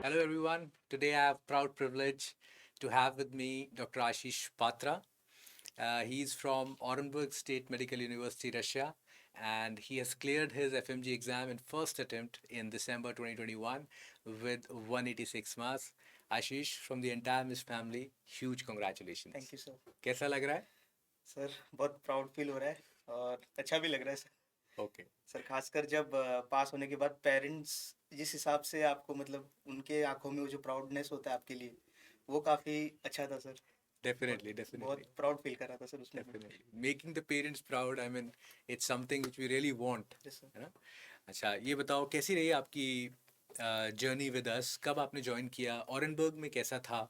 Hello, everyone. Today I have proud privilege to have with me Dr. Ashish Patra. He's from Orenburg State Medical University, Russia, and he has cleared his FMG exam in first attempt in December 2021 with 186 marks. Ashish, from the entire Miss family, huge thank congratulations. You sir. कैसा लग रहा है? Sir बहुत proud feel हो रहा है और अच्छा भी लग रहा है सर। Okay, सर खासकर जब पास होने के बाद पेरेंट्स जिस हिसाब से आपको मतलब उनके आंखों में वो जो प्राउडनेस होता है आपके लिए, वो काफ़ी अच्छा था सर। बहुत definitely, definitely. बहुत प्राउड फील कर रहा था सर उस मोमेंट पे। Definitely. Making the parents proud, I mean, it's something which we really want, yes sir. है ना? अच्छा, ये बताओ कैसी रही आपकी जर्नी विद अस? कब आपने ज्वाइन किया? ऑरेनबर्ग में कैसा था?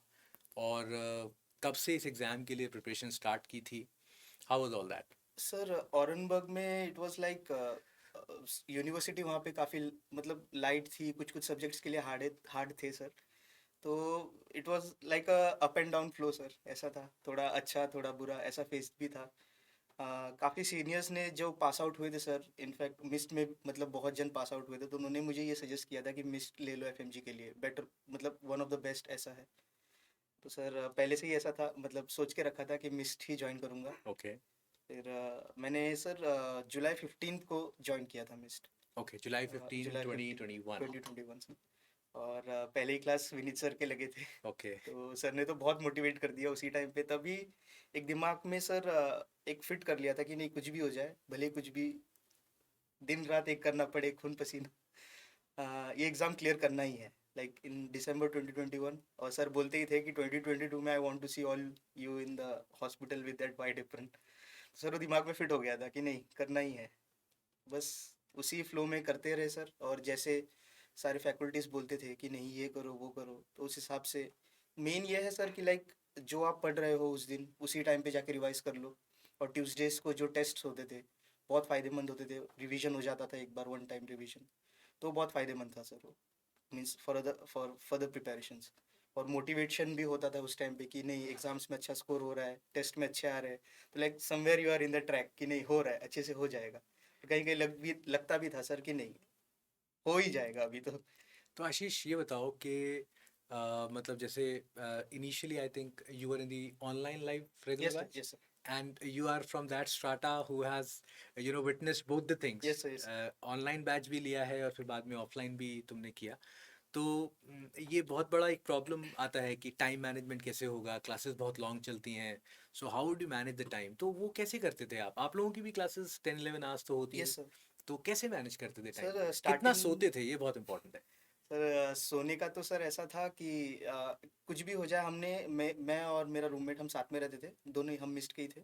और कब से इस एग्ज़ाम के लिए प्रिपरेशन स्टार्ट की थी? How was all that? Sir Orenburg में इट वाज लाइक यूनिवर्सिटी वहाँ पे काफ़ी मतलब लाइट थी, कुछ कुछ सब्जेक्ट्स के लिए हार्ड हार्ड थे सर। तो it was like a up and down flow sir, ऐसा था, थोड़ा अच्छा थोड़ा बुरा ऐसा फेस भी था। काफ़ी सीनियर्स ने जो पास आउट हुए थे सर, इनफैक्ट मिस्ट में मतलब बहुत जन पास आउट हुए थे, तो उन्होंने मुझे ये सजेस्ट किया था कि मिस्ट ले लो एफएमजी के लिए, बेटर मतलब वन ऑफ द बेस्ट ऐसा है। तो सर पहले से ही ऐसा था, मतलब सोच के रखा था कि मिस्ट ही ज्वाइन करूँगा। ओके, फिर मैंने सर जुलाई 15 को ज्वाइन किया था मिस्ट। ओके, जुलाई 15, जुलाई 15 2021. 2021 से। और पहले ही क्लास विनीत सर के लगे थे। ओके, तो सर ने तो बहुत मोटिवेट कर दिया उसी टाइम पे, तभी एक दिमाग में सर एक फिट कर लिया था कि नहीं, कुछ भी हो जाए, भले कुछ भी, दिन रात एक करना पड़े, खून पसीना, ये एग्ज़ाम क्लियर करना ही है, लाइक इन दिसंबर 2021। और सर बोलते ही थे कि 2022 में I want to see all you in the hospital with that white apron. Sir वो दिमाग में फिट हो गया था कि नहीं, करना ही है। बस उसी फ्लो में करते रहे सर, और जैसे सारे फैकल्टीज बोलते थे कि नहीं ये करो वो करो, तो उस हिसाब से मेन ये है सर कि लाइक जो आप पढ़ रहे हो उस दिन उसी टाइम पे जाके रिवाइज कर लो। और ट्यूसडेज को जो टेस्ट होते थे बहुत फ़ायदेमंद होते थे, रिवीजन हो जाता था एक बार, वन टाइम रिवीजन, तो बहुत फ़ायदेमंद था सर वो, मीन्स फॉर फर्दर प्रिपरेशंस। और मोटिवेशन भी होता था उस टाइम पे कि नहीं, एग्जाम्स में अच्छा स्कोर हो रहा है, टेस्ट में अच्छे आ रहे हैं, तो like somewhere you are in the track कि नहीं हो रहा है, अच्छे से हो जाएगा। तो कहीं कहीं लगता भी था सर कि नहीं, हो ही जाएगा अभी तो। तो आशीष ये बताओ कि मतलब जैसे initially I think you are in the online live regular yes sir, batch yes sir, and you are from that strata who has witnessed both the things. Yes sir, yes online batch भी लिया है और फिर बाद में offline भी तुमने किया। तो ये बहुत बड़ा एक प्रॉब्लम आता है कि टाइम मैनेजमेंट कैसे होगा, क्लासेस बहुत लॉन्ग चलती हैं। So how would you manage the time? तो वो कैसे करते थे आप लोगों की भी क्लासेस 10-11 आवर्स तो होती यस हैं। सर। तो कैसे मैनेज करते थे टाइम सर को? कितना स्टार्टिंग, सोते थे, ये बहुत इंपॉर्टेंट है। सर सोने का तो सर ऐसा था कि कुछ भी हो जाए, मैं और मेरा रूममेट हम साथ में रहते थे, दोनों ही हम मिस्ट के ही थे।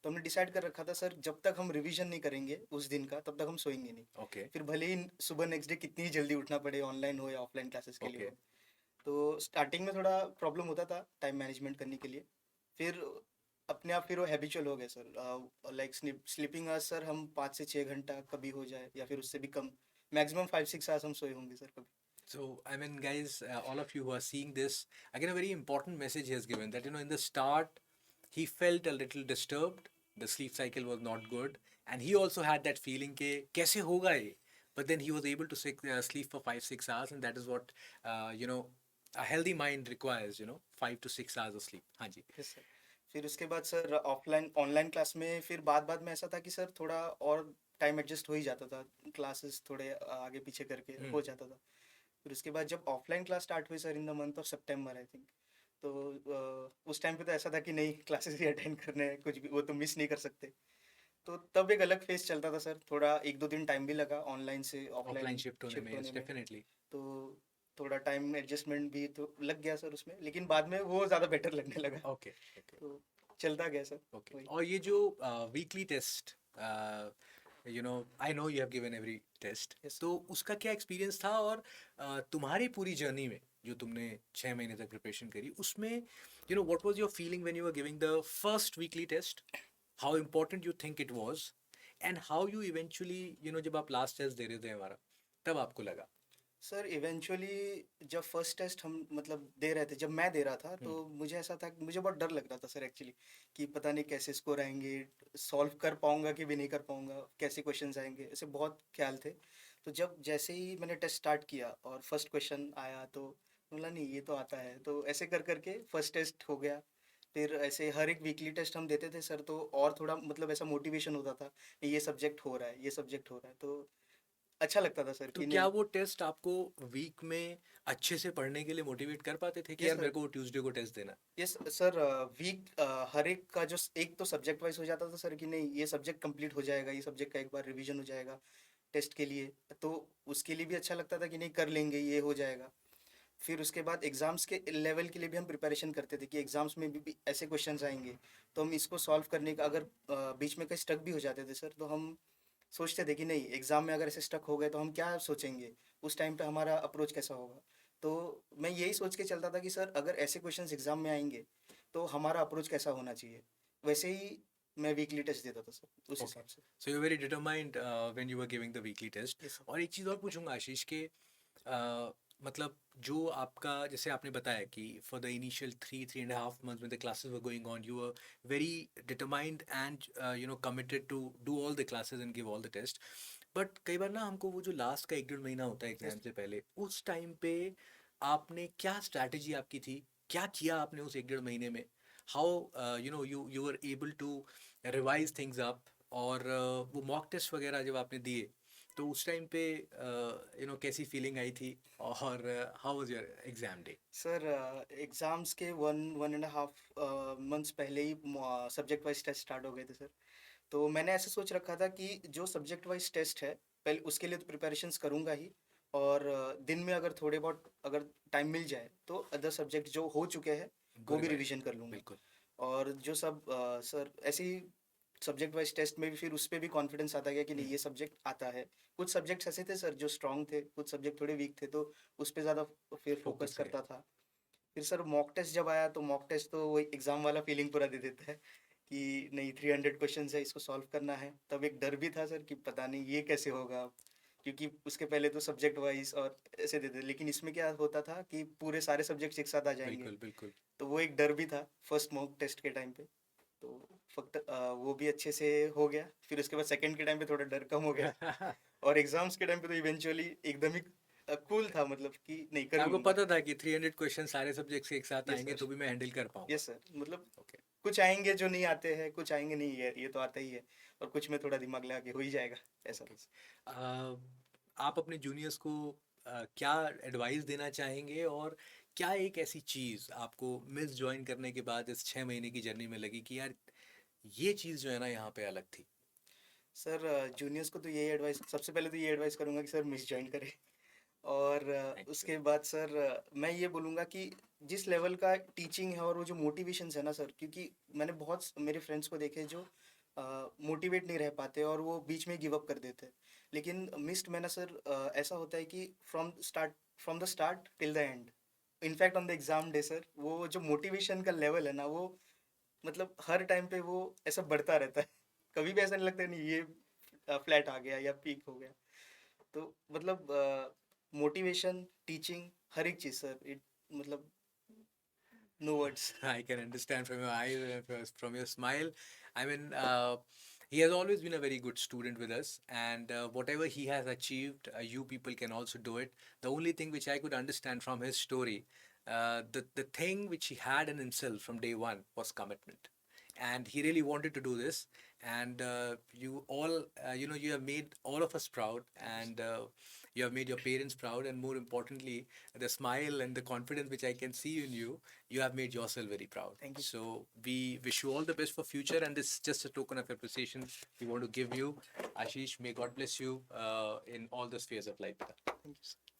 तो हमने डिसाइड कर रखा था सर, जब तक हम रिवीजन नहीं करेंगे उस दिन का तब तक हम सोएंगे नहीं। ओके, फिर भले ही सुबह नेक्स्ट डे कितनी ही जल्दी उठना पड़े, ऑनलाइन हो या ऑफलाइन क्लासेस के लिए ओके, हो। तो स्टार्टिंग में थोड़ा प्रॉब्लम होता था टाइम मैनेजमेंट करने के लिए। फिर अपने आप फिर वो हैबिचुअल हो गया sir, like sleeping hours sir हम 5 से 6 घंटा कभी हो जाए, या फिर उससे भी कम, मैक्सिमम 5-6 आवर्स हम सोए होंगे सर कभी। so I mean guys, all of you who are seeing this, again a very important message he has given, that in the start he felt a little disturbed, the sleep cycle was not good, and he also had that feeling ke kaise hoga ye. But then he was able to sleep for 5-6 hours, and that is what a healthy mind requires, 5 to 6 hours of sleep. हाँ जी. Yes sir. फिर उसके बाद sir offline online class में फिर बाद में ऐसा था कि सर थोड़ा और टाइम एडजस्ट हो ही जाता था, क्लासेस थोड़े आगे पीछे करके Hmm. हो जाता था। फिर उसके बाद जब ऑफलाइन क्लास स्टार्ट हुई sir in the month of September I think, तो उस टाइम पे तो ऐसा था कि नहीं, क्लासेस ही अटेंड करने हैं, कुछ भी वो तो मिस नहीं कर सकते। तो तब एक अलग फेस चलता था सर, थोड़ा 1-2 दिन टाइम भी लगा ऑनलाइन से ऑफलाइन ऑफलाइन शिफ्ट होने शिफ्ट में, होने yes, में। definitely. तो थोड़ा टाइम एडजस्टमेंट भी तो लग गया सर उसमें, लेकिन बाद में वो ज़्यादा बेटर लगने लगा। Okay, okay. तो चलता गया सर ओके, वही। और ये जो weekly test, I know you have given every test, yes तो उसका क्या एक्सपीरियंस था? और तुम्हारी पूरी जर्नी में जो तुमने 6 महीने तक प्रिपरेशन करी उसमें, what was your feeling when you were giving the first weekly test? How important you think it was, and how you eventually, जब आप लास्ट टेस्ट दे रहे थे हमारा, तब आपको लगा? सर, इवेंचुअली जब फर्स्ट टेस्ट हम मतलब दे रहे थे, जब मैं दे रहा था, तो हम्म. मुझे ऐसा था कि मुझे बहुत डर लग रहा था सर एक्चुअली, कि पता नहीं कैसे स्कोर आएंगे, सॉल्व कर पाऊंगा कि भी नहीं कर पाऊंगा, कैसे क्वेश्चंस आएंगे, ऐसे बहुत ख्याल थे। तो जब जैसे ही मैंने टेस्ट स्टार्ट किया और फर्स्ट क्वेश्चन आया, तो बोला नहीं ये तो आता है, तो ऐसे कर करके फर्स्ट टेस्ट हो गया। फिर ऐसे हर एक वीकली टेस्ट हम देते थे सर, तो और थोड़ा मतलब ऐसा मोटिवेशन होता था, ये सब्जेक्ट हो रहा है, ये सब्जेक्ट हो रहा है, तो अच्छा लगता था सर तो कि क्या नहीं। वो टेस्ट आपको वीक में अच्छे से पढ़ने के लिए मोटिवेट कर पाते थे कि यस यार सर। मेरे को ट्यूसडे को टेस्ट देना यस सर। वीक हर एक का जो एक तो सब्जेक्ट वाइज हो जाता था सर कि नहीं ये सब्जेक्ट कंप्लीट हो जाएगा, ये सब्जेक्ट का एक बार रिवीजन हो जाएगा टेस्ट के लिए, तो उसके लिए भी अच्छा लगता था कि नहीं कर लेंगे, ये हो जाएगा। फिर उसके बाद एग्ज़ाम्स के लेवल के लिए भी हम प्रिपरेशन करते थे कि एग्ज़ाम्स में भी ऐसे क्वेश्चंस आएंगे, तो हम इसको सॉल्व करने का अगर बीच में कहीं स्टक भी हो जाते थे सर, तो हम सोचते थे कि नहीं एग्ज़ाम में अगर ऐसे स्टक हो गए तो हम क्या सोचेंगे, उस टाइम पे हमारा अप्रोच कैसा होगा। तो मैं यही सोच के चलता था कि सर अगर ऐसे क्वेश्चंस एग्ज़ाम में आएंगे तो हमारा अप्रोच कैसा होना चाहिए, वैसे ही मैं वीकली टेस्ट देता था सर उस ओके हिसाब से। So you very determined when you were giving the weekly test yes sir. और एक चीज़ और पूछूंगा आशीष के मतलब जो आपका जैसे आपने बताया कि for the initial 3.5 months when the classes were going on you were very determined and you know committed to do all the classes and give all the tests but कई बार ना हमको वो जो लास्ट का 1 डेढ़ महीना होता है यस एग्जाम से पहले उस टाइम पे आपने क्या स्ट्रैटेजी आपकी थी क्या किया आपने उस 1 डेढ़ महीने में how you know you were able to revise things up और वो मॉक टेस्ट वगैरह जब आपने दिए तो उस टाइम पे यू नो कैसी फीलिंग आई थी और how was your exam day sir exams के 1.5 मंथ्स पहले ही सब्जेक्ट वाइज टेस्ट स्टार्ट हो गए थे सर। तो मैंने ऐसे सोच रखा था कि जो सब्जेक्ट वाइज टेस्ट है पहले उसके लिए तो प्रिपरेशंस करूँगा ही, और दिन में अगर थोड़े बहुत अगर टाइम मिल जाए तो अदर सब्जेक्ट जो हो चुके हैं गो वो भी रिवाइज रिवीजन कर लूँगा। बिल्कुल और जो सब सर ऐसे ही सब्जेक्ट वाइज टेस्ट में भी फिर उस पे भी कॉन्फिडेंस आता गया कि नहीं ये सब्जेक्ट आता है। कुछ सब्जेक्ट्स ऐसे थे सर जो स्ट्रॉन्ग थे, कुछ सब्जेक्ट थोड़े वीक थे, तो उस पे ज़्यादा फिर फोकस फोकस है करता था। फिर सर मॉक टेस्ट जब आया तो मॉक टेस्ट तो वही एग्ज़ाम वाला फीलिंग पूरा दे देता है कि नहीं 300 क्वेश्चंस है, इसको सॉल्व करना है। तब एक डर भी था सर कि पता नहीं ये कैसे होगा, क्योंकि उसके पहले तो सब्जेक्ट वाइज और ऐसे देते थे, लेकिन इसमें क्या होता था कि पूरे सारे सब्जेक्ट्स एक साथ आ जाएंगे, बिल्कुल बिल्कुल तो वो एक डर भी था फर्स्ट मॉक टेस्ट के टाइम पे। तो फक्त वो भी अच्छे से हो गया। फिर उसके बाद सेकंड के टाइम पे थोड़ा डर कम हो गया, और एग्जाम्स के टाइम पे तो इवेंचुअली एकदम ही कूल था, मतलब कि नहीं कर आपको लूंगा। पता था कि 300 क्वेश्चन सारे सब्जेक्ट्स के एक साथ यस आएंगे सर। तो भी मैं हैंडल कर पाऊंगा यस सर, मतलब ओके कुछ आएंगे जो नहीं आते हैं, कुछ आएंगे नहीं ये तो आता ही है, और कुछ में थोड़ा दिमाग लगा के हो ही जाएगा, ऐसा ओके बस। आप अपने जूनियर्स को क्या एडवाइस देना चाहेंगे और क्या एक ऐसी चीज़ आपको मिस ज्वाइन करने के बाद इस 6 महीने की जर्नी में लगी कि यार ये चीज़ जो है ना यहाँ पे अलग थी सर जूनियर्स को तो यही एडवाइस, सबसे पहले तो ये एडवाइस करूंगा कि सर मिस जॉइन करें। और थैंक यू उसके बाद सर मैं ये बोलूँगा कि जिस लेवल का टीचिंग है और वो जो मोटिवेशंस है ना सर, क्योंकि मैंने बहुत मेरे फ्रेंड्स को देखे जो मोटिवेट नहीं रह पाते और वो बीच में गिव अप कर देते हैं। लेकिन मिस्ट में ना सर ऐसा होता है कि from the start till the end, in fact on the exam day sir, वो जो मोटिवेशन का लेवल है ना वो मतलब हर टाइम पे वो ऐसा बढ़ता रहता है। कभी भी ऐसा नहीं लगता नहीं ये फ्लैट आ गया या पीक हो गया। तो मतलब मोटिवेशन, टीचिंग, हर एक चीज़ सर, इट मतलब no words. I can understand from your eyes and from your smile. I mean, he has always been a very good student with us, and whatever he has achieved, you people can also do it. The only thing which I could understand from his story, the thing which he had in himself from day one was commitment, and he really wanted to do this. And you all, you know, you have made all of us proud, thank you and you have made your parents proud, and more importantly, the smile and the confidence which I can see in you, you have made yourself very proud. Thank you sir. So we wish you all the best for future, and this is just a token of appreciation we want to give you. Ashish, may God bless you in all the spheres of life. Thank you sir.